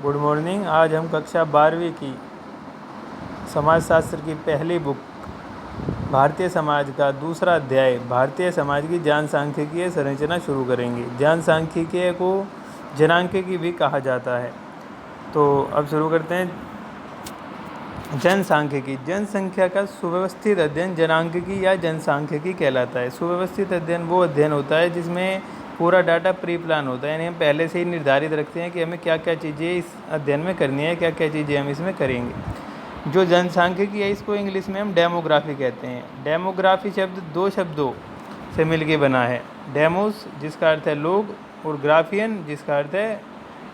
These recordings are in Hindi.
Good morning. आज हम कक्षा 12वीं की समाजशास्त्र की पहली बुक भारतीय समाज का दूसरा अध्याय भारतीय समाज की जनसांख्यिकीय संरचना शुरू करेंगे। जनसांख्यिकीय को जनांकिकी भी कहा जाता है। तो अब शुरू करते हैं। जनसांख्यिकी जनसंख्या का सुव्यवस्थित अध्ययन जनांकिकी या जनसांख्यिकी कहलाता है। सुव्यवस्थित अध्ययन वो अध्ययन होता है जिसमें पूरा डाटा प्री प्लान होता है, यानी हम पहले से ही निर्धारित रखते हैं कि हमें क्या क्या चीज़ें इस अध्ययन में करनी है, क्या क्या चीज़ें हम इसमें करेंगे। जो जनसांख्यिकी है इसको इंग्लिश में हम डेमोग्राफी कहते हैं। डेमोग्राफी शब्द दो शब्दों से मिलके बना है, डेमोस जिसका अर्थ है लोग और ग्राफियन जिसका अर्थ है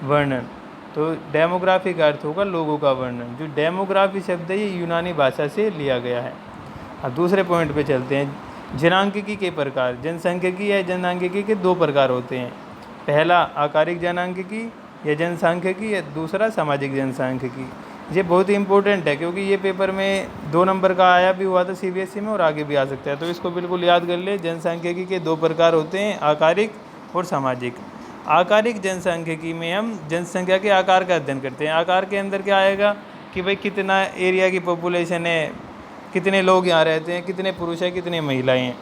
वर्णन। तो डेमोग्राफी का अर्थ होगा लोगों का वर्णन। जो डेमोग्राफी शब्द है ये यूनानी भाषा से लिया गया है। अब दूसरे पॉइंट पे चलते हैं। जनांकिकी के प्रकार। जनसांख्यिकी या जनांकिकी के दो प्रकार होते हैं। पहला आकारिक जनांकिकी या जनसांख्यिकी या दूसरा सामाजिक जनसांख्यिकी। ये बहुत ही इंपॉर्टेंट है क्योंकि ये पेपर में 2 नंबर का आया भी हुआ था सीबीएसई में और आगे भी आ सकता है, तो इसको बिल्कुल याद कर ले। जनसांख्यिकी के दो प्रकार होते हैं, आकारिक और सामाजिक। आकारिक जनसांख्यिकी में हम जनसंख्या के आकार का अध्ययन करते हैं। आकार के अंदर क्या आएगा कि भाई कितना एरिया की पॉपुलेशन है, कितने लोग यहाँ रहते हैं, कितने पुरुष हैं, कितनी महिलाएं हैं।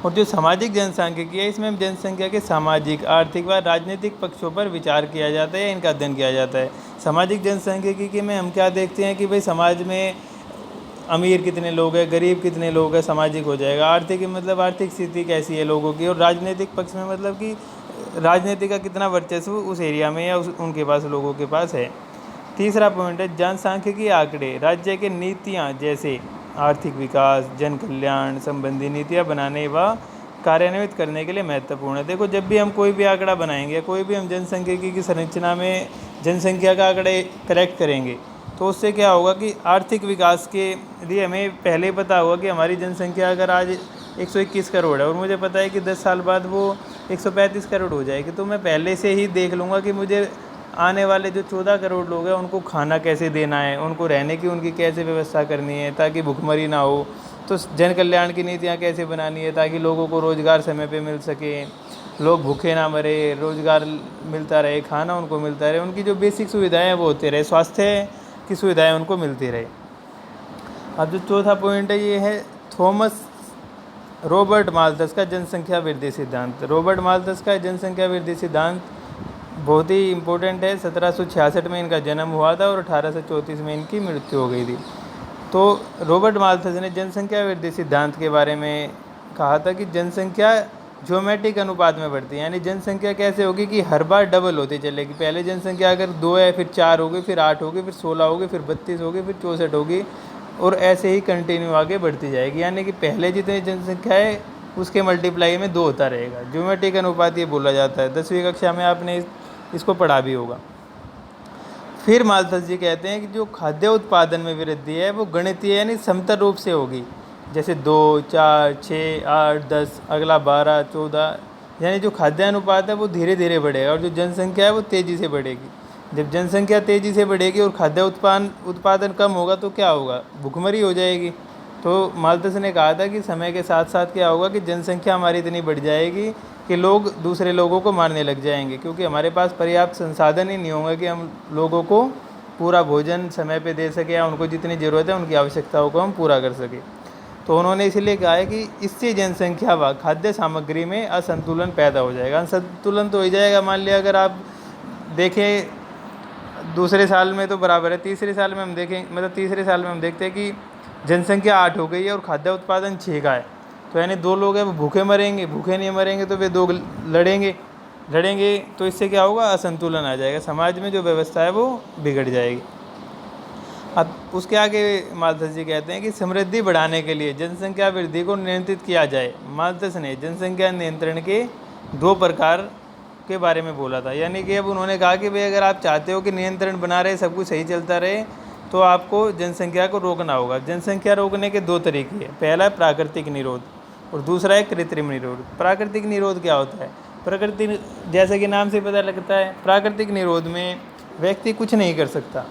और जो सामाजिक जनसांख्यिकी है इसमें हम जनसंख्या के सामाजिक, आर्थिक व राजनीतिक पक्षों पर विचार किया जाता है, इनका अध्ययन किया जाता है। सामाजिक जनसांख्यिकी में हम क्या देखते हैं कि भाई समाज में अमीर कितने लोग हैं, गरीब कितने लोग हैं, सामाजिक हो जाएगा। आर्थिक मतलब आर्थिक स्थिति कैसी है लोगों की, और राजनीतिक पक्ष में मतलब कि राजनीति का कितना वर्चस्व उस एरिया में या उनके पास लोगों के पास है। तीसरा पॉइंट है जनसांख्यिकी आंकड़े राज्य के नीतियाँ जैसे आर्थिक विकास, जन कल्याण संबंधी नीतियाँ बनाने व कार्यान्वित करने के लिए महत्वपूर्ण है। देखो, जब भी हम कोई भी आंकड़ा बनाएंगे, कोई भी हम जनसांख्यिकी की संरचना में जनसंख्या का आंकड़े करेक्ट करेंगे, तो उससे क्या होगा कि आर्थिक विकास के लिए हमें पहले ही पता होगा कि हमारी जनसंख्या अगर आज 121 करोड़ है और मुझे पता है कि 10 साल बाद वो 135 करोड़ हो जाएगी, तो मैं पहले से ही देख लूँगा कि मुझे आने वाले जो 14 करोड़ लोग हैं उनको खाना कैसे देना है, उनको रहने की उनकी कैसे व्यवस्था करनी है ताकि भुखमरी ना हो। तो जन कल्याण की नीतियाँ कैसे बनानी है ताकि लोगों को रोज़गार समय पे मिल सके, लोग भूखे ना मरे, रोज़गार मिलता रहे, खाना उनको मिलता रहे, उनकी जो बेसिक सुविधाएं हैं वो होती रहे, स्वास्थ्य की सुविधाएं उनको मिलती रहे। अब जो चौथा पॉइंट है ये है थॉमस रॉबर्ट माल्थस का जनसंख्या वृद्धि सिद्धांत। रॉबर्ट माल्थस का जनसंख्या वृद्धि सिद्धांत बहुत ही इम्पोर्टेंट है। 1766 में इनका जन्म हुआ था और 1834 में इनकी मृत्यु हो गई थी। तो रॉबर्ट माल्थस ने जनसंख्या वृद्धि सिद्धांत के बारे में कहा था कि जनसंख्या ज्योमेट्रिक अनुपात में बढ़ती है, यानी जनसंख्या कैसे होगी कि हर बार डबल होती चलेगी। पहले जनसंख्या अगर 2 है, फिर 4 होगी, फिर 8 होगी, फिर 16 होगी, फिर 32 होगी, फिर 64 होगी, और ऐसे ही कंटिन्यू आगे बढ़ती जाएगी। यानी कि पहले जितनी जनसंख्या है उसके मल्टीप्लाई में 2 होता रहेगा। ज्योमेट्रिक अनुपात ये बोला जाता है। 10वीं कक्षा में आपने इसको पढ़ा भी होगा। फिर माल्थस जी कहते हैं कि जो खाद्य उत्पादन में वृद्धि है वो गणितीय यानी समतल रूप से होगी, जैसे 2, 4, 6, 8, 10, अगला 12, 14, यानी जो खाद्य अनुपात है वो धीरे धीरे बढ़ेगा और जो जनसंख्या है वो तेज़ी से बढ़ेगी। जब जनसंख्या तेज़ी से बढ़ेगी और खाद्य उत्पादन कम होगा तो क्या होगा, भुखमरी हो जाएगी। तो माल्थस ने कहा था कि समय के साथ साथ क्या होगा कि जनसंख्या हमारी इतनी बढ़ जाएगी कि लोग दूसरे लोगों को मारने लग जाएंगे, क्योंकि हमारे पास पर्याप्त संसाधन ही नहीं होंगे कि हम लोगों को पूरा भोजन समय पे दे सके या उनको जितनी ज़रूरत है उनकी आवश्यकताओं को हम पूरा कर सके। तो उन्होंने इसलिए कहा है कि इससे जनसंख्या व खाद्य सामग्री में असंतुलन पैदा हो जाएगा। असंतुलन तो हो जाएगा। मान लिया अगर आप देखें दूसरे साल में तो बराबर है, तीसरे साल में हम देखें मतलब तीसरे साल में हम देखते हैं कि जनसंख्या 8 हो गई है और खाद्य उत्पादन 6 का है, तो यानी 2 लोग हैं वो भूखे मरेंगे, भूखे नहीं मरेंगे तो वे 2 लड़ेंगे तो इससे क्या होगा, असंतुलन आ जाएगा, समाज में जो व्यवस्था है वो बिगड़ जाएगी। अब उसके आगे माल्थस जी कहते हैं कि समृद्धि बढ़ाने के लिए जनसंख्या वृद्धि को नियंत्रित किया जाए। माल्थस ने जनसंख्या नियंत्रण के 2 प्रकार के बारे में बोला था, यानी कि अब उन्होंने कहा कि भाई अगर आप चाहते हो कि नियंत्रण बना रहे, सब कुछ सही चलता रहे, तो आपको जनसंख्या को रोकना होगा। जनसंख्या रोकने के 2 तरीके हैं। पहला है प्राकृतिक निरोध और दूसरा है कृत्रिम निरोध। प्राकृतिक निरोध क्या होता है? प्रकृति जैसे कि नाम से पता लगता है, प्राकृतिक निरोध में व्यक्ति कुछ नहीं कर सकता,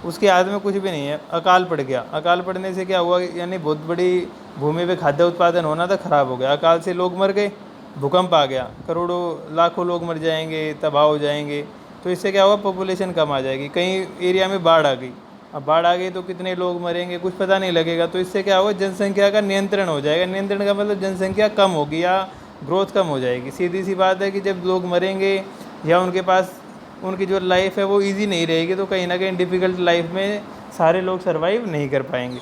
उसके हाथ में कुछ भी नहीं है। अकाल पड़ गया, अकाल पड़ने से क्या हुआ, यानी बहुत बड़ी भूमि पे खाद्य उत्पादन होना था, खराब हो गया, अकाल से लोग मर गए, भूकंप आ गया, करोड़ों लाखों लोग मर जाएंगे, तबाह हो जाएंगे। तो इससे क्या होगा, पॉपुलेशन कम आ जाएगी। कहीं एरिया में बाढ़ आ गई, अब बाढ़ आ गई तो कितने लोग मरेंगे कुछ पता नहीं लगेगा। तो इससे क्या होगा, जनसंख्या का नियंत्रण हो जाएगा। नियंत्रण का मतलब जनसंख्या कम होगी या ग्रोथ कम हो जाएगी। सीधी सी बात है कि जब लोग मरेंगे या उनके पास उनकी जो लाइफ है वो इजी नहीं रहेगी, तो कहीं ना कहीं डिफ़िकल्ट लाइफ में सारे लोग सर्वाइव नहीं कर पाएंगे।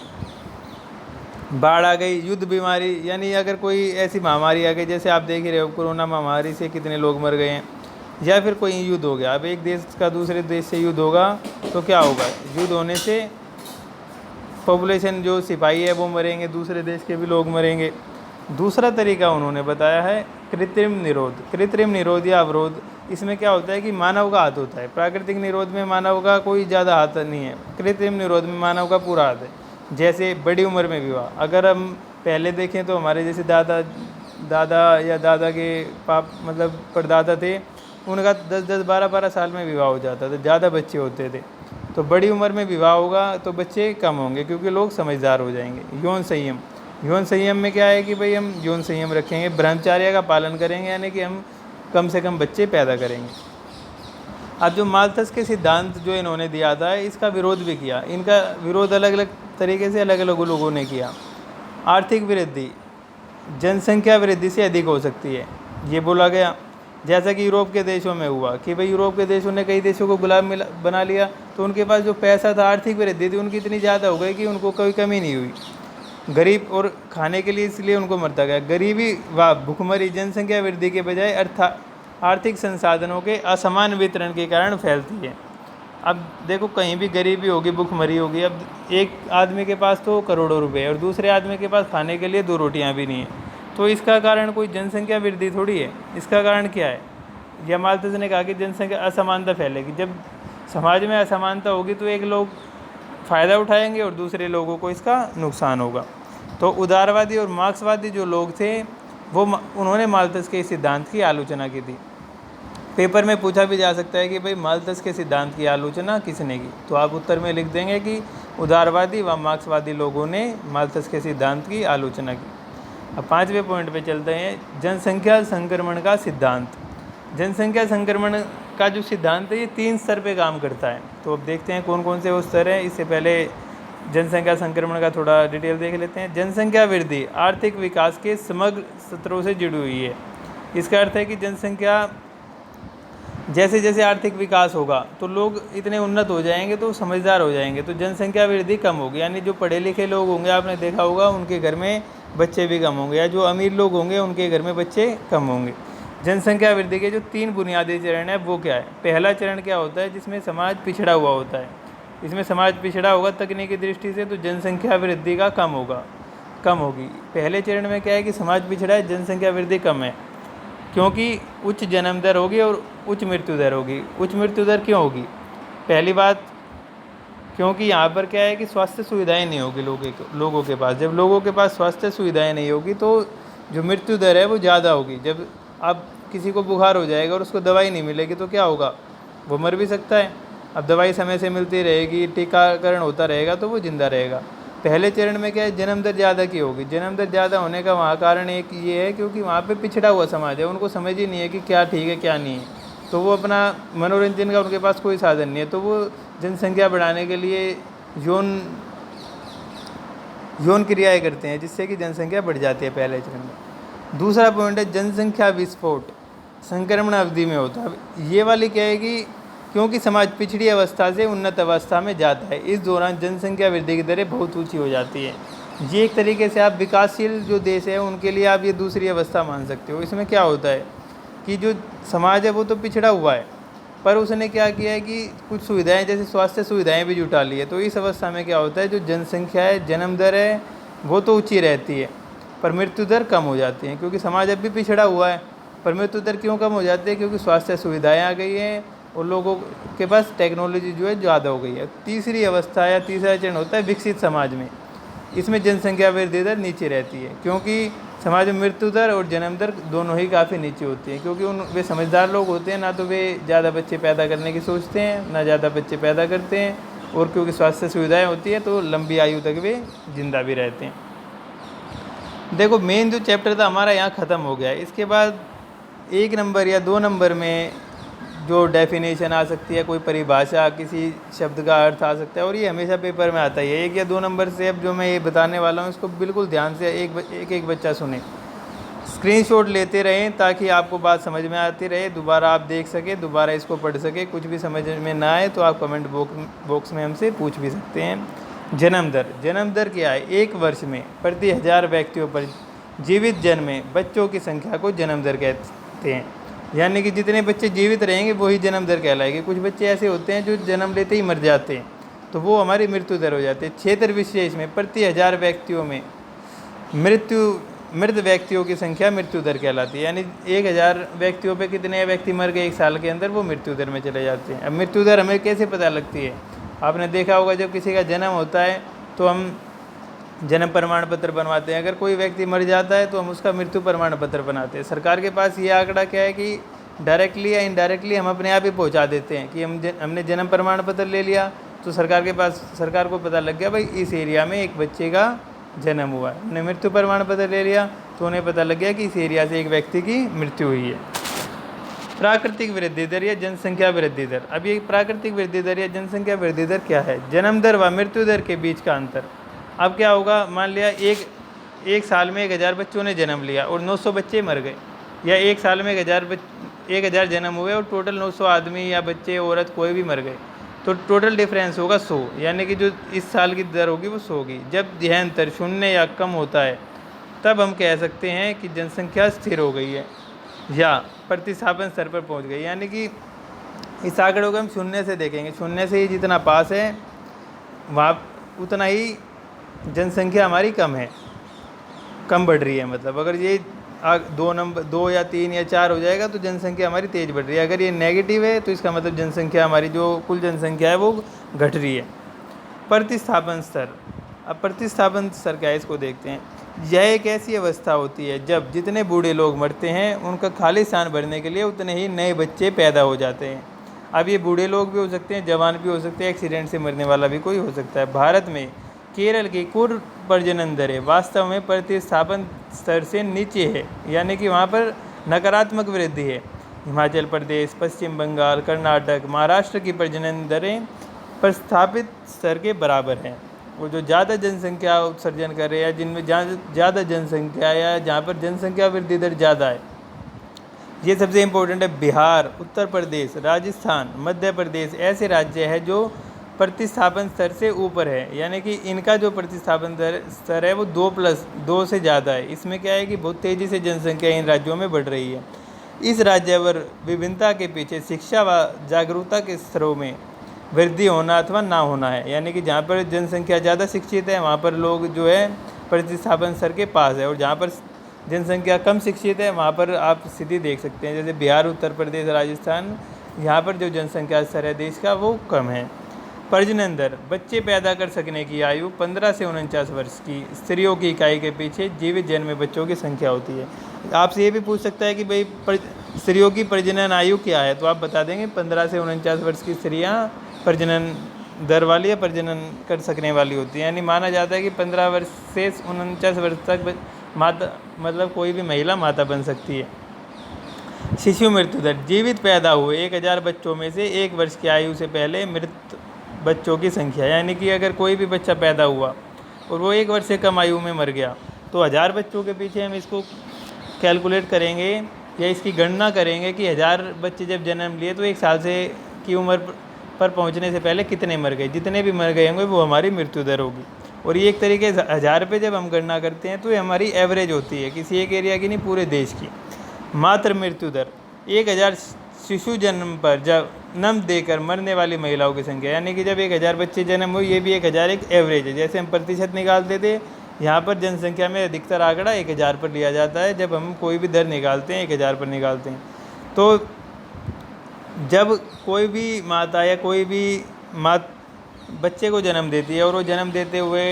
बाढ़ आ गई, युद्ध, बीमारी, यानी अगर कोई ऐसी महामारी आ गई, जैसे आप देख ही रहे हो कोरोना महामारी से कितने लोग मर गए हैं, या फिर कोई युद्ध हो गया। अब एक देश का दूसरे देश से युद्ध होगा तो क्या होगा, युद्ध होने से पॉपुलेशन जो सिपाही है वो मरेंगे, दूसरे देश के भी लोग मरेंगे। दूसरा तरीका उन्होंने बताया है कृत्रिम निरोध। कृत्रिम निरोध या अवरोध, इसमें क्या होता है कि मानव का हाथ होता है। प्राकृतिक निरोध में मानव का कोई ज़्यादा हाथ नहीं है, कृत्रिम निरोध में मानव का पूरा हाथ है। जैसे बड़ी उम्र में विवाह, अगर हम पहले देखें तो हमारे जैसे दादा या दादा के पाप मतलब परदादा थे, उनका 10-10, 12-12 साल में विवाह हो जाता था, ज़्यादा बच्चे होते थे। तो बड़ी उम्र में विवाह होगा तो बच्चे कम होंगे क्योंकि लोग समझदार हो जाएंगे। यौन संयम, यौन संयम में क्या है कि भाई हम यौन संयम रखेंगे, ब्रह्मचर्य का पालन करेंगे, यानी कि हम कम से कम बच्चे पैदा करेंगे। अब जो माल्थस के सिद्धांत जो इन्होंने दिया था, इसका विरोध भी किया। इनका विरोध अलग अलग तरीके से अलग अलग लोगों ने किया। आर्थिक वृद्धि जनसंख्या वृद्धि से अधिक हो सकती है, ये बोला गया। जैसा कि यूरोप के देशों में हुआ कि भाई यूरोप के देशों ने कई देशों को गुलाम बना लिया, तो उनके पास जो पैसा था, आर्थिक वृद्धि थी उनकी इतनी ज़्यादा हो गई कि उनको कोई कमी नहीं हुई। गरीब और खाने के लिए इसलिए उनको मरता गया। गरीबी व भुखमरी जनसंख्या वृद्धि के बजाय आर्थिक संसाधनों के असमान वितरण के कारण फैलती है। अब देखो, कहीं भी गरीबी होगी, भुखमरी होगी। अब एक आदमी के पास तो करोड़ों रुपए और दूसरे आदमी के पास खाने के लिए 2 रोटियां भी नहीं है, तो इसका कारण कोई जनसंख्या वृद्धि थोड़ी है। इसका कारण क्या है? यह माल्थस ने कहा कि जनसंख्या असमानता फैलेगी। जब समाज में असमानता होगी तो एक लोग फ़ायदा उठाएंगे और दूसरे लोगों को इसका नुकसान होगा। तो उदारवादी और मार्क्सवादी जो लोग थे वो उन्होंने माल्थस के सिद्धांत की आलोचना की थी। पेपर में पूछा भी जा सकता है कि भाई माल्थस के सिद्धांत की आलोचना किसने की, तो आप उत्तर में लिख देंगे कि उदारवादी व मार्क्सवादी लोगों ने माल्थस के सिद्धांत की आलोचना की। अब 5वें पॉइंट पे चलते हैं, जनसंख्या संक्रमण का सिद्धांत। जनसंख्या संक्रमण का जो सिद्धांत है ये 3 स्तर पे काम करता है। तो अब देखते हैं कौन कौन से वो स्तर हैं। इससे पहले जनसंख्या संक्रमण का थोड़ा डिटेल देख लेते हैं। जनसंख्या वृद्धि आर्थिक विकास के समग्र स्तरों से जुड़ी हुई है। इसका अर्थ है कि जनसंख्या जैसे जैसे आर्थिक विकास होगा तो लोग इतने उन्नत हो जाएंगे तो समझदार हो जाएंगे, तो जनसंख्या वृद्धि कम होगी। यानी जो पढ़े लिखे लोग होंगे, आपने देखा होगा, उनके घर में बच्चे भी कम होंगे, या जो अमीर लोग होंगे उनके घर में बच्चे कम होंगे। जनसंख्या वृद्धि के जो 3 बुनियादी चरण है वो क्या है? पहला चरण क्या होता है? जिसमें समाज पिछड़ा हुआ होता है। इसमें समाज पिछड़ा होगा तकनीकी दृष्टि से, तो जनसंख्या वृद्धि का कम होगी। पहले चरण में क्या है कि समाज पिछड़ा है, जनसंख्या वृद्धि कम है, क्योंकि उच्च जन्म दर होगी और उच्च मृत्यु दर होगी। उच्च मृत्यु दर क्यों होगी? पहली बात, क्योंकि यहाँ पर क्या है कि स्वास्थ्य सुविधाएं नहीं होगी लोगों के पास। जब लोगों के पास स्वास्थ्य सुविधाएं नहीं होगी तो जो मृत्यु दर है वो ज़्यादा होगी। जब अब किसी को बुखार हो जाएगा और उसको दवाई नहीं मिलेगी तो क्या होगा? वो मर भी सकता है। अब दवाई समय से मिलती रहेगी, टीकाकरण होता रहेगा तो वो जिंदा रहेगा। पहले चरण में क्या है? जन्म दर ज़्यादा की होगी। जन्म दर ज़्यादा होने का वहाँ कारण एक ये है क्योंकि वहाँ पे पिछड़ा हुआ समाज है, उनको समझ ही नहीं है कि क्या ठीक है क्या नहीं है। तो वो अपना मनोरंजन का उनके पास कोई साधन नहीं है, तो वो जनसंख्या बढ़ाने के लिए यौन क्रियाएँ करते हैं, जिससे कि जनसंख्या बढ़ जाती है पहले चरण में। दूसरा पॉइंट है जनसंख्या विस्फोट, संक्रमण अवधि में होता है। ये वाली क्या है कि क्योंकि समाज पिछड़ी अवस्था से उन्नत अवस्था में जाता है, इस दौरान जनसंख्या वृद्धि की दरें बहुत ऊंची हो जाती है। ये एक तरीके से आप विकासशील जो देश है उनके लिए आप ये दूसरी अवस्था मान सकते हो। इसमें क्या होता है कि जो समाज है वो तो पिछड़ा हुआ है, पर उसने क्या किया है कि कुछ सुविधाएं जैसे स्वास्थ्य सुविधाएं भी जुटा ली है। तो इस अवस्था में क्या होता है, जो जनसंख्या है, जन्म दर है, वो तो ऊँची रहती है, पर मृत्यु दर कम हो जाती है, क्योंकि समाज अब भी पिछड़ा हुआ है। पर मृत्यु दर क्यों कम हो जाती है? क्योंकि स्वास्थ्य सुविधाएं आ गई हैं और लोगों के पास टेक्नोलॉजी जो है ज़्यादा हो गई है। तीसरी अवस्था या तीसरा चरण होता है विकसित समाज में। इसमें जनसंख्या वृद्धि दर नीचे रहती है, क्योंकि समाज में मृत्यु दर और जन्म दर दोनों ही काफ़ी नीचे होती है, क्योंकि वे समझदार लोग होते हैं, ना तो वे ज़्यादा बच्चे पैदा करने की सोचते हैं, ना ज़्यादा बच्चे पैदा करते हैं, और क्योंकि स्वास्थ्य सुविधाएँ होती है तो लंबी आयु तक वे जिंदा भी रहते हैं। देखो, मेन जो चैप्टर था हमारा यहाँ ख़त्म हो गया है। इसके बाद 1 नंबर या 2 नंबर में जो डेफिनेशन आ सकती है, कोई परिभाषा, किसी शब्द का अर्थ आ सकता है, और ये हमेशा पेपर में आता ही है। 1 या 2 नंबर से अब जो मैं ये बताने वाला हूँ इसको बिल्कुल ध्यान से एक बच्चा सुने, स्क्रीनशॉट लेते रहें ताकि आपको बात समझ में आती रहे, दोबारा आप देख सके, दोबारा इसको पढ़ सके। कुछ भी समझ में ना आए तो आप कमेंट बॉक्स में हमसे पूछ भी सकते हैं। जन्म दर क्या है? 1 वर्ष में प्रति 1000 व्यक्तियों पर जीवित जन्मे बच्चों की संख्या को जन्म दर कहते हैं। यानी कि जितने बच्चे जीवित रहेंगे वही जन्म दर कहलाएगी। कुछ बच्चे ऐसे होते हैं जो जन्म लेते ही मर जाते हैं, तो वो हमारी मृत्यु दर हो जाती है। क्षेत्र विशेष में प्रति 1000 व्यक्तियों में मृत व्यक्तियों की संख्या मृत्यु दर कहलाती है। यानी 1000 व्यक्तियों पे कितने व्यक्ति मर गए 1 साल के अंदर, वो मृत्यु दर में चले जाते हैं। अब मृत्यु दर हमें कैसे पता लगती है? आपने देखा होगा जब किसी का जन्म होता है तो हम जन्म प्रमाण पत्र बनवाते हैं। अगर कोई व्यक्ति मर जाता है तो हम उसका मृत्यु प्रमाण पत्र बनाते हैं। सरकार के पास ये आंकड़ा क्या है कि डायरेक्टली या इनडायरेक्टली हम अपने आप ही पहुंचा देते हैं कि हमने जन्म प्रमाण पत्र ले लिया तो सरकार को पता लग गया भाई इस एरिया में एक बच्चे का जन्म हुआ है। हमने मृत्यु प्रमाण पत्र ले लिया तो उन्हें पता लग गया कि इस एरिया से एक व्यक्ति की मृत्यु हुई है। प्राकृतिक वृद्धि दर या जनसंख्या वृद्धि दर। अब ये प्राकृतिक वृद्धि दर या जनसंख्या वृद्धि दर क्या है? जन्म दर व मृत्यु दर के बीच का अंतर। अब क्या होगा, मान लिया एक साल में 1000 बच्चों ने जन्म लिया और 900 बच्चे मर गए, या 1 साल में 1000 जन्म हुए और टोटल 900 आदमी या बच्चे औरत कोई भी मर गए, तो टोटल डिफरेंस होगा 100। यानी कि जो इस साल की दर होगी वो 100 होगी। जब यह अंतर 0 या कम होता है तब हम कह सकते हैं कि जनसंख्या स्थिर हो गई है या प्रतिस्थापन स्तर पर पहुंच गई। यानी कि इस आंकड़ों को हम 0 से देखेंगे, 0 से ही जितना पास है वहाँ उतना ही जनसंख्या हमारी कम बढ़ रही है। मतलब अगर ये 2 या 3 या 4 हो जाएगा तो जनसंख्या हमारी तेज़ बढ़ रही है। अगर ये नेगेटिव है तो इसका मतलब जनसंख्या हमारी जो कुल जनसंख्या है वो घट रही है। प्रतिस्थापन स्तर। अब प्रतिस्थापन स्तर क्या है इसको देखते हैं। यह एक ऐसी अवस्था होती है जब जितने बूढ़े लोग मरते हैं उनका खाली स्थान भरने के लिए उतने ही नए बच्चे पैदा हो जाते हैं। अब ये बूढ़े लोग भी हो सकते हैं, जवान भी हो सकते हैं, एक्सीडेंट से मरने वाला भी कोई हो सकता है। भारत में केरल की कुल प्रजनन दरें वास्तव में प्रतिस्थापन स्तर से नीचे है, यानी कि वहाँ पर नकारात्मक वृद्धि है। हिमाचल प्रदेश, पश्चिम बंगाल, कर्नाटक, महाराष्ट्र की प्रजनन दरें प्रस्थापित स्तर के बराबर हैं। वो जो ज़्यादा जनसंख्या उत्सर्जन कर रहे हैं, जिनमें ज़्यादा जनसंख्या या जहाँ पर जनसंख्या वृद्धि दर ज़्यादा है, ये सबसे इम्पोर्टेंट है। बिहार, उत्तर प्रदेश, राजस्थान, मध्य प्रदेश ऐसे राज्य है जो प्रतिस्थापन स्तर से ऊपर है। यानी कि इनका जो प्रतिस्थापन स्तर है वो 2+2 से ज़्यादा है। इसमें क्या है कि बहुत तेज़ी से जनसंख्या इन राज्यों में बढ़ रही है। इस राज्यवार विभिन्नता के पीछे शिक्षा व जागरूकता के स्तरों में वृद्धि होना अथवा ना होना है। यानी कि जहाँ पर जनसंख्या ज़्यादा शिक्षित है वहाँ पर लोग जो है प्रतिस्थापन स्तर के पास है, और जहाँ पर जनसंख्या कम शिक्षित है वहाँ पर आप स्थिति देख सकते हैं। जैसे बिहार, उत्तर प्रदेश, राजस्थान, यहाँ पर जो जनसंख्या स्तर है देश का वो कम है। प्रजनन दर। बच्चे पैदा कर सकने की आयु 15 से 49 वर्ष की स्त्रियों की इकाई के पीछे जीवित जन्मे बच्चों की संख्या होती है। आपसे ये भी पूछ सकता है कि भाई स्त्रियों की प्रजनन आयु क्या है, तो आप बता देंगे 15 से 49 वर्ष की स्त्रियाँ प्रजनन दर वाली या प्रजनन कर सकने वाली होती है। यानी माना जाता है कि 15 वर्ष से 49 वर्ष तक माता मतलब कोई भी महिला माता बन सकती है। शिशु मृत्यु दर। जीवित पैदा हुए 1000 बच्चों में से 1 वर्ष की आयु से पहले मृत बच्चों की संख्या। यानी कि अगर कोई भी बच्चा पैदा हुआ और वो 1 वर्ष से कम आयु में मर गया तो 1000 बच्चों के पीछे हम इसको कैलकुलेट करेंगे या इसकी गणना करेंगे कि 1000 बच्चे जब जन्म लिए तो 1 साल से की उम्र पर पहुंचने से पहले कितने मर गए। जितने भी मर गए होंगे वो हमारी मृत्यु दर होगी। और ये एक तरीके से 1000 पे जब हम गणना करते हैं तो ये हमारी एवरेज होती है, किसी एक एरिया की नहीं, पूरे देश की। मातृ मृत्यु दर। 1000 शिशु जन्म पर जन्म देकर मरने वाली महिलाओं की संख्या। यानी कि जब 1000 बच्चे जन्म हुए, ये भी 1000 एक एवरेज है। जैसे हम प्रतिशत निकालते थे, यहाँ पर जनसंख्या में अधिकतर आंकड़ा 1000 पर लिया जाता है। जब हम कोई भी दर निकालते हैं 1000 पर निकालते हैं। तो जब कोई भी माता या कोई भी बच्चे को जन्म देती है और वो जन्म देते हुए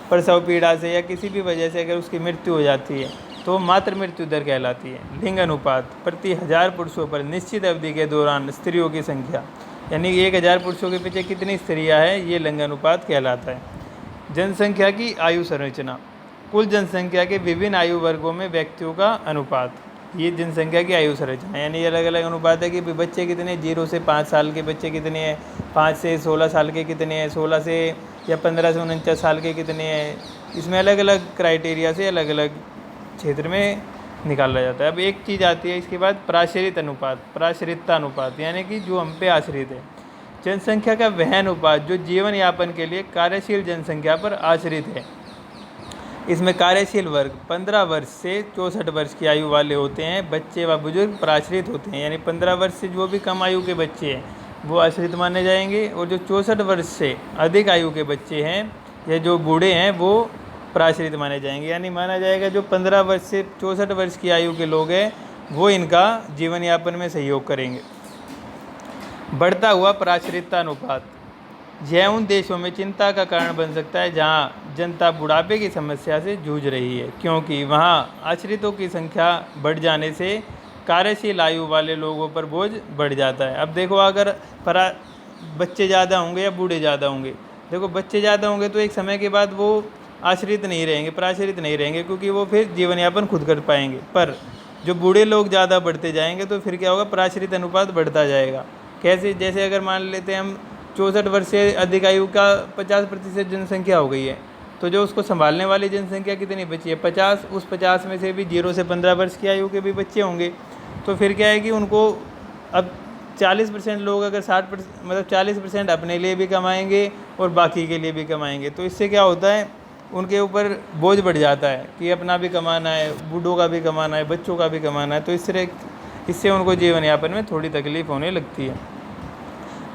प्रसव पीड़ा से या किसी भी वजह से अगर उसकी मृत्यु हो जाती है तो मातृ मृत्यु दर कहलाती है। लिंग अनुपात। प्रति 1000 पुरुषों पर निश्चित अवधि के दौरान स्त्रियों की संख्या। यानी 1000 पुरुषों के पीछे कितनी स्त्रियां हैं, ये लिंग अनुपात कहलाता है। जनसंख्या की आयु संरचना। कुल जनसंख्या के विभिन्न आयु वर्गों में व्यक्तियों का अनुपात। ये जनसंख्या की आयु संरचना, यानी अलग अलग अनुपात है कि बच्चे कितने, 0 से 5 साल के बच्चे कितने हैं, 5 से 16 साल के कितने हैं, 16 से या 15 से 49 साल के कितने हैं। इसमें अलग अलग क्राइटेरिया से अलग अलग क्षेत्र में निकाला जाता है। अब एक चीज़ आती है इसके बाद, प्राश्रित अनुपात, प्राश्रितता अनुपात, यानी कि जो हम पे आश्रित है। जनसंख्या का वह अनुपात जो जीवन यापन के लिए कार्यशील जनसंख्या पर आश्रित है। इसमें कार्यशील वर्ग 15 वर्ष से 64 वर्ष की आयु वाले होते हैं, बच्चे व बुजुर्ग प्राश्रित होते हैं, यानी 15 वर्ष से जो भी कम आयु के बच्चे हैं वो आश्रित माने जाएंगे, और जो 64 वर्ष से अधिक आयु के बच्चे हैं या जो बूढ़े हैं वो प्राश्रित माने जाएंगे। यानी माना जाएगा जो 15 वर्ष से 64 वर्ष की आयु के लोग हैं वो इनका जीवन यापन में सहयोग करेंगे। बढ़ता हुआ प्राश्रितता अनुपात, यह उन देशों में चिंता का कारण बन सकता है जहां जनता बुढ़ापे की समस्या से जूझ रही है, क्योंकि वहां आश्रितों की संख्या बढ़ जाने से कार्यशील आयु वाले लोगों पर बोझ बढ़ जाता है। अब देखो, अगर बच्चे ज़्यादा होंगे या बूढ़े ज़्यादा होंगे, देखो बच्चे ज़्यादा होंगे तो एक समय के बाद वो आश्रित नहीं रहेंगे, प्राश्रित नहीं रहेंगे, क्योंकि वो फिर जीवन यापन खुद कर पाएंगे। पर जो बूढ़े लोग ज़्यादा बढ़ते जाएंगे तो फिर क्या होगा, प्राश्रित अनुपात बढ़ता जाएगा। कैसे, जैसे अगर मान लेते हैं हम 64 वर्ष से अधिक आयु का 50% जनसंख्या हो गई है, तो जो उसको संभालने वाली जनसंख्या कितनी बची है, 50। उस 50 में से भी 0 से 15 वर्ष की आयु के भी बच्चे होंगे, तो फिर क्या है कि उनको अब 40% लोग अगर 60% मतलब 40% अपने लिए भी कमाएंगे और बाकी के लिए भी कमाएंगे, तो इससे क्या होता है, उनके ऊपर बोझ बढ़ जाता है कि अपना भी कमाना है, बूढ़ों का भी कमाना है, बच्चों का भी कमाना है, तो इससे उनको जीवन यापन में थोड़ी तकलीफ होने लगती है।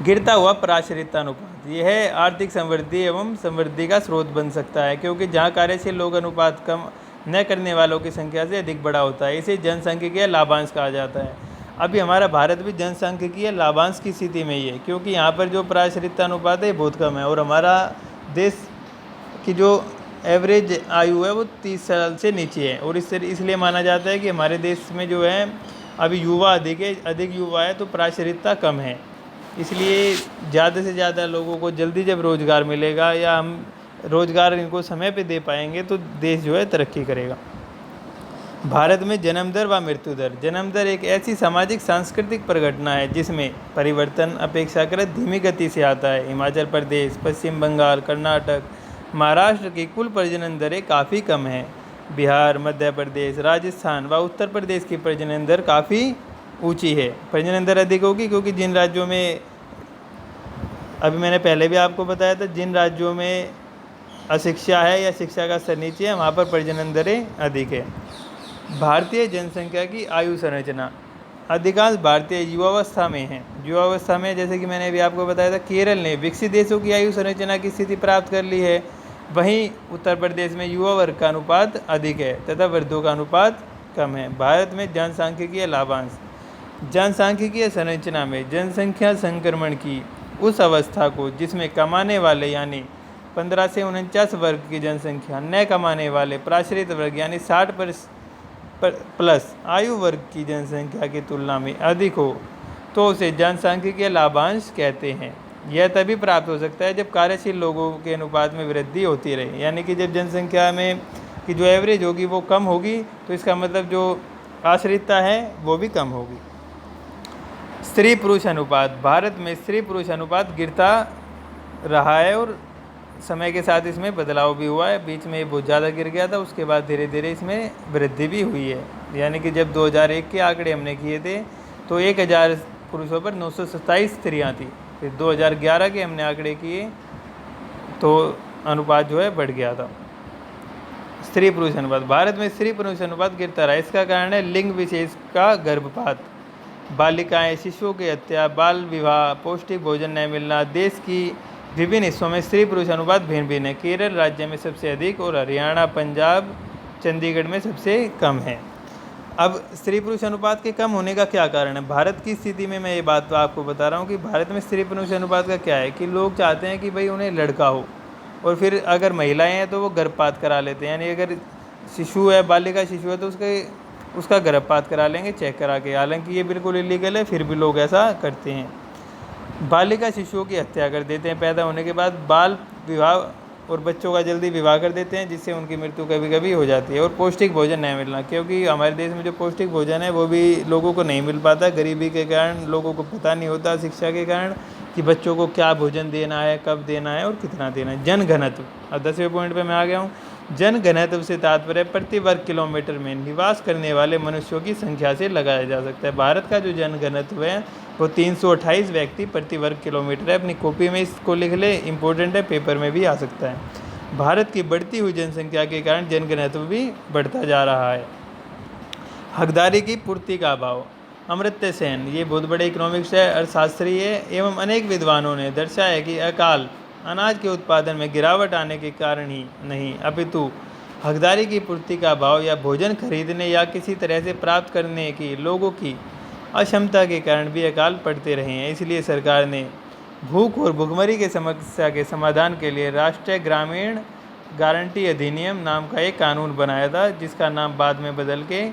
गिरता हुआ प्राश्रितता अनुपात, यह आर्थिक समृद्धि एवं समृद्धि का स्रोत बन सकता है, क्योंकि जहाँ कार्यशील लोग अनुपात कम न करने वालों की संख्या से अधिक बड़ा होता है। इसे जनसांख्यिकीय लाभांश कहा जाता है। अभी हमारा भारत भी जनसांख्यिकीय लाभांश की स्थिति में ही है, क्योंकि यहाँ पर जो प्राश्रितता अनुपात है बहुत कम है, और हमारा देश की जो एवरेज आयु है वो 30 साल से नीचे है, और इसलिए माना जाता है कि हमारे देश में जो है अभी युवा अधिक युवा है, तो प्राश्रितता कम है। इसलिए ज़्यादा से ज़्यादा लोगों को जल्दी जब रोज़गार मिलेगा या हम रोज़गार इनको समय पे दे पाएंगे तो देश जो है तरक्की करेगा। भारत में जन्म दर व मृत्यु दर, जन्म दर एक ऐसी सामाजिक सांस्कृतिक परिघटना है जिसमें परिवर्तन अपेक्षाकृत धीमी गति से आता है। हिमाचल प्रदेश, पश्चिम बंगाल, कर्नाटक, महाराष्ट्र की कुल प्रजनन दरें काफ़ी कम हैं। बिहार, मध्य प्रदेश, राजस्थान व उत्तर प्रदेश की प्रजनन दर काफ़ी ऊंची है। प्रजनन दर अधिक होगी क्योंकि जिन राज्यों में, अभी मैंने पहले भी आपको बताया था, जिन राज्यों में अशिक्षा है या शिक्षा का स्तर नीचे है वहाँ पर प्रजनन दरें अधिक है। भारतीय जनसंख्या की आयु संरचना, अधिकांश भारतीय युवावस्था में हैं। युवावस्था में, जैसे कि मैंने अभी आपको बताया था, केरल ने विकसित देशों की आयु संरचना की स्थिति प्राप्त कर ली है। वहीं उत्तर प्रदेश में युवा वर्ग का अनुपात अधिक है तथा वृद्धों का अनुपात कम है। भारत में जनसांख्यिकीय लाभांश, जनसांख्यिकीय संरचना में जनसंख्या संक्रमण की उस अवस्था को जिसमें कमाने वाले यानी 15 से 49 वर्ग की जनसंख्या न कमाने वाले प्राश्रित वर्ग यानी 60 प्लस आयु वर्ग की जनसंख्या की तुलना में अधिक हो तो उसे जनसांख्यिकीय लाभांश कहते हैं। यह तभी प्राप्त हो सकता है जब कार्यशील लोगों के अनुपात में वृद्धि होती रहे, यानी कि जब जनसंख्या में की जो एवरेज होगी वो कम होगी, तो इसका मतलब जो आश्रितता है वो भी कम होगी। स्त्री पुरुष अनुपात, भारत में स्त्री पुरुष अनुपात गिरता रहा है और समय के साथ इसमें बदलाव भी हुआ है। बीच में बहुत ज़्यादा गिर गया था, उसके बाद धीरे धीरे इसमें वृद्धि भी हुई है। यानी कि जब 2001 के आंकड़े हमने किए थे तो 1000 पुरुषों पर 927 स्त्रियाँ थी। फिर 2011 के हमने आंकड़े किए तो अनुपात जो है बढ़ गया था। स्त्री पुरुष अनुपात, भारत में स्त्री पुरुष अनुपात गिरता रहा। इसका कारण है लिंग विशेष का गर्भपात, बालिकाएं, शिशुओं की हत्या, बाल विवाह, पौष्टिक भोजन न मिलना। देश की विभिन्न हिस्सों में स्त्री पुरुष अनुपात भिन्न भिन्न है। केरल राज्य में सबसे अधिक और हरियाणा, पंजाब, चंडीगढ़ में सबसे कम है। अब स्त्री पुरुष अनुपात के कम होने का क्या कारण है? भारत की स्थिति में मैं ये बात आपको बता रहा हूँ कि भारत में स्त्री पुरुष अनुपात का क्या है कि लोग चाहते हैं कि भाई उन्हें लड़का हो, और फिर अगर महिलाएं हैं तो वो गर्भपात करा लेते हैं। यानी अगर शिशु है, बालिका शिशु है, तो उसका गर्भपात करा लेंगे चेक करा के। हालांकि ये बिल्कुल इलीगल है, फिर भी लोग ऐसा करते हैं। बालिका शिशुओं की हत्या कर देते हैं पैदा होने के बाद। बाल विवाह और बच्चों का जल्दी विवाह कर देते हैं, जिससे उनकी मृत्यु कभी कभी हो जाती है। और पौष्टिक भोजन नहीं मिलना, क्योंकि हमारे देश में जो पौष्टिक भोजन है वो भी लोगों को नहीं मिल पाता, गरीबी के कारण लोगों को पता नहीं होता, शिक्षा के कारण, कि बच्चों को क्या भोजन देना है, कब देना है और कितना देना है। जन घनत्व, अब 10वें पॉइंट पे मैं आ गया हूँ। जन घनत्व से तात्पर्य प्रति वर्ग किलोमीटर में निवास करने वाले मनुष्यों की संख्या से लगाया जा सकता है। भारत का जो जन घनत्व है वो 328 व्यक्ति प्रति वर्ग किलोमीटर है। अपनी कॉपी में इसको लिख ले, इम्पोर्टेंट है, पेपर में भी आ सकता है। भारत की बढ़ती हुई जनसंख्या के कारण जन घनत्व भी बढ़ता जा रहा है। हकदारी की पूर्ति का अभाव। अमर्त्य सेन, ये बहुत बड़े इकोनॉमिक्स है, अर्थशास्त्री है, एवं अनेक विद्वानों ने दर्शाया है कि अकाल अनाज के उत्पादन में गिरावट आने के कारण ही नहीं, अपितु हकदारी की पूर्ति का अभाव या भोजन खरीदने या किसी तरह से प्राप्त करने की लोगों की अक्षमता के कारण भी अकाल पड़ते रहे हैं। इसलिए सरकार ने भूख और भुखमरी के समस्या के समाधान के लिए राष्ट्रीय ग्रामीण गारंटी अधिनियम नाम का एक कानून बनाया था, जिसका नाम बाद में बदल के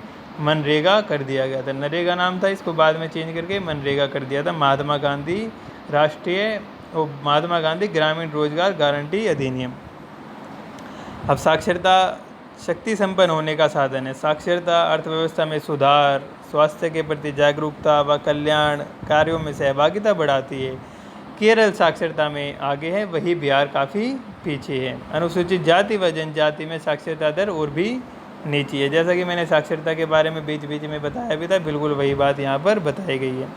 मनरेगा कर दिया गया था। नरेगा नाम था, इसको बाद में चेंज करके मनरेगा कर दिया था। महात्मा गांधी ग्रामीण रोजगार गारंटी अधिनियम। अब साक्षरता शक्ति संपन्न होने का साधन है। साक्षरता अर्थव्यवस्था में सुधार, स्वास्थ्य के प्रति जागरूकता व कल्याण कार्यों में सहभागिता बढ़ाती है। केरल साक्षरता में आगे है, वही बिहार काफ़ी पीछे है। अनुसूचित जाति व जनजाति में साक्षरता दर और भी नीची है। जैसा कि मैंने साक्षरता के बारे में बीच बीच में बताया भी था, बिल्कुल वही बात यहाँ पर बताई गई है।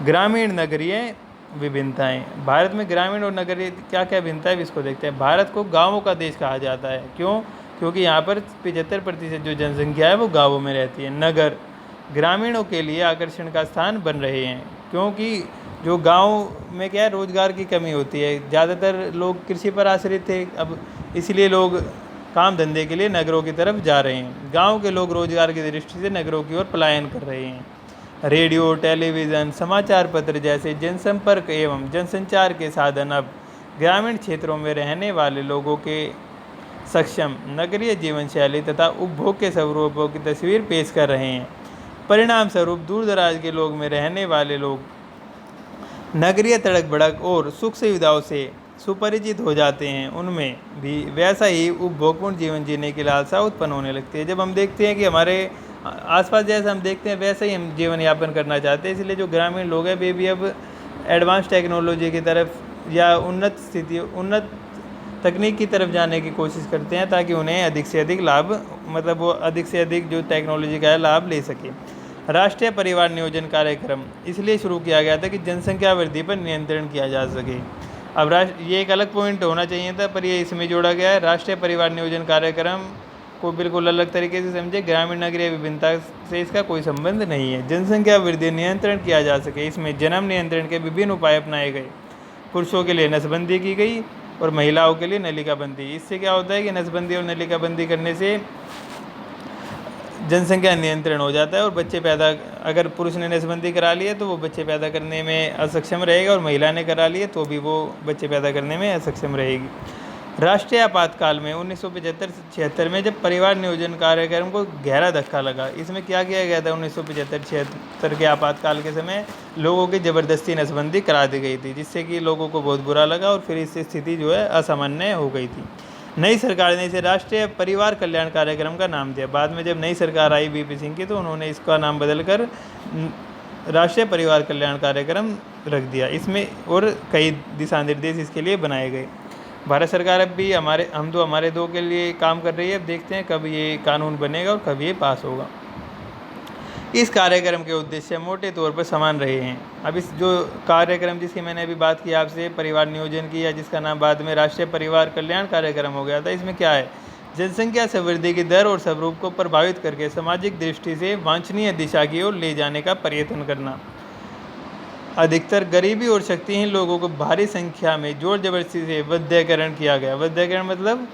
ग्रामीण नगरीय विभिन्नताएं। भारत में ग्रामीण और नगरीय क्या क्या भिन्नता है, इसको देखते हैं। भारत को गाँवों का देश कहा जाता है। क्यों? क्योंकि यहाँ पर 75% जो जनसंख्या है वो गाँवों में रहती है। नगर ग्रामीणों के लिए आकर्षण का स्थान बन रहे हैं, क्योंकि जो गांव में क्या है, रोजगार की कमी होती है। ज़्यादातर लोग कृषि पर आश्रित थे, अब इसलिए लोग काम धंधे के लिए नगरों की तरफ जा रहे हैं। गांव के लोग रोजगार की दृष्टि से नगरों की ओर पलायन कर रहे हैं। रेडियो, टेलीविज़न, समाचार पत्र जैसे जनसंपर्क एवं जनसंचार के साधन अब ग्रामीण क्षेत्रों में रहने वाले लोगों के सक्षम नगरीय जीवन शैली तथा उपभोग के स्वरूपों की तस्वीर पेश कर रहे हैं। परिणाम स्वरूप दूर दराज के लोग में रहने वाले लोग नगरीय तड़क भड़क और सुख सुविधाओं से सुपरिचित हो जाते हैं। उनमें भी वैसा ही उपभोगपूर्ण जीवन जीने की लालसा उत्पन्न होने लगती है। जब हम देखते हैं कि हमारे आसपास जैसा हम देखते हैं वैसा ही हम जीवन यापन करना चाहते हैं, इसलिए जो ग्रामीण लोग हैं वे भी अब एडवांस टेक्नोलॉजी की तरफ या उन्नत तकनीक की तरफ जाने की कोशिश करते हैं, ताकि उन्हें अधिक से अधिक लाभ, मतलब वो अधिक से अधिक जो टेक्नोलॉजी का है लाभ ले सके। राष्ट्रीय परिवार नियोजन कार्यक्रम इसलिए शुरू किया गया था कि जनसंख्या वृद्धि पर नियंत्रण किया जा सके। अब ये एक अलग पॉइंट होना चाहिए था, पर ये इसमें जोड़ा गया है। राष्ट्रीय परिवार नियोजन कार्यक्रम को बिल्कुल अलग तरीके से समझे, ग्रामीण नगरीय विभिन्नता से इसका कोई संबंध नहीं है। जनसंख्या वृद्धि नियंत्रण किया जा सके, इसमें जन्म नियंत्रण के विभिन्न उपाय अपनाए गए। पुरुषों के लिए नसबंदी की गई और महिलाओं के लिए नलिकाबंदी। इससे क्या होता है कि नसबंदी और नलिकाबंदी करने से जनसंख्या नियंत्रण हो जाता है और बच्चे पैदा, अगर पुरुष ने नसबंदी करा ली है तो वो बच्चे पैदा करने में असक्षम रहेगा, और महिला ने करा ली है तो भी वो बच्चे पैदा करने में असक्षम रहेगी। राष्ट्रीय आपातकाल में 1975-76 में जब परिवार नियोजन कार्यक्रम को गहरा धक्का लगा, इसमें क्या किया गया था, 1975-76 के आपातकाल के समय लोगों की ज़बरदस्ती नसबंदी करा दी गई थी, जिससे कि लोगों को बहुत बुरा लगा और फिर इससे स्थिति जो है असामान्य हो गई थी। नई सरकार ने इसे राष्ट्रीय परिवार कल्याण कार्यक्रम का नाम दिया। बाद में जब नई सरकार आई वीपी सिंह की, तो उन्होंने इसका नाम बदलकर राष्ट्रीय परिवार कल्याण कार्यक्रम रख दिया। इसमें और कई दिशा निर्देश इसके लिए बनाए गए। भारत सरकार अब भी हमारे दो के लिए काम कर रही है। अब देखते हैं कब ये कानून बनेगा और कब ये पास होगा। इस कार्यक्रम के उद्देश्य मोटे तौर पर समान रहे हैं। अब इस जो कार्यक्रम जिसकी मैंने अभी बात की आपसे, परिवार नियोजन की, या जिसका नाम बाद में राष्ट्रीय परिवार कल्याण कार्यक्रम हो गया था, इसमें क्या है, जनसंख्या से वृद्धि की दर और स्वरूप को प्रभावित करके सामाजिक दृष्टि से वांछनीय दिशा की ओर ले जाने का प्रयत्न करना। अधिकतर गरीबी और शक्तिहीन लोगों को भारी संख्या में जोर जबरदस्ती से वैद्यकरण किया गया। वैद्यकरण मतलब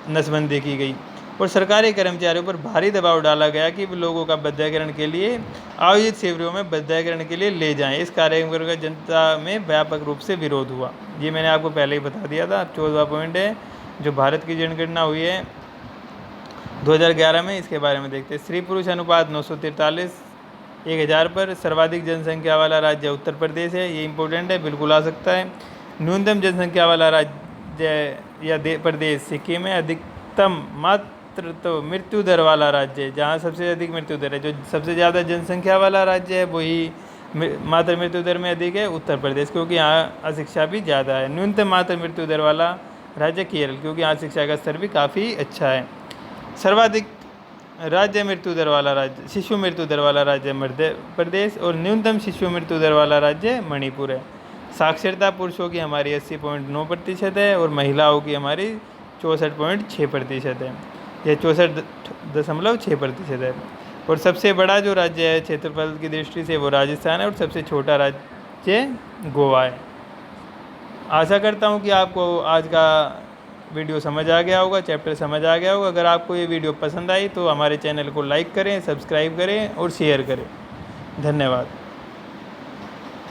नसबंदी की गई और सरकारी कर्मचारियों पर भारी दबाव डाला गया कि वे लोगों का वैद्यकरण के लिए आयोजित शिविरों में वैद्यकरण के लिए ले जाएं। इस कार्यक्रम का जनता में व्यापक रूप से विरोध हुआ। ये मैंने आपको पहले ही बता दिया था। 14वां पॉइंट है जो भारत की जनगणना हुई है 2011 में, इसके बारे में देखते हैं। स्त्री पुरुष अनुपात 943/1000 पर। सर्वाधिक जनसंख्या वाला राज्य उत्तर प्रदेश है, ये इंपॉर्टेंट है, बिल्कुल आ सकता है। न्यूनतम जनसंख्या वाला राज्य या प्रदेश सिक्किम है अधिकतम मातृत्व मृत्यु दर वाला राज्य है, जहाँ सबसे अधिक मृत्यु दर है। जो सबसे ज़्यादा जनसंख्या वाला राज्य है वही मातृ मृत्यु दर में अधिक है उत्तर प्रदेश, क्योंकि यहाँ अशिक्षा भी ज़्यादा है। न्यूनतम मातृ मृत्यु दर वाला राज्य केरल, क्योंकि यहाँ शिक्षा का स्तर भी काफ़ी अच्छा है। सर्वाधिक राज्य मृत्यु दर वाला राज्य शिशु मृत्यु दर वाला राज्य मध्य प्रदेश और न्यूनतम शिशु मृत्यु दर वाला राज्य मणिपुर है। साक्षरता पुरुषों की हमारी 80.9% है और महिलाओं की हमारी 64.6% है। यह 64.6% है। और सबसे बड़ा जो राज्य है क्षेत्रफल की दृष्टि से वो राजस्थान है और सबसे छोटा राज्य गोवा है। आशा करता हूँ कि आपको आज का वीडियो समझ आ गया होगा, चैप्टर समझ आ गया होगा। अगर आपको ये वीडियो पसंद आई तो हमारे चैनल को लाइक करें, सब्सक्राइब करें और शेयर करें। धन्यवाद।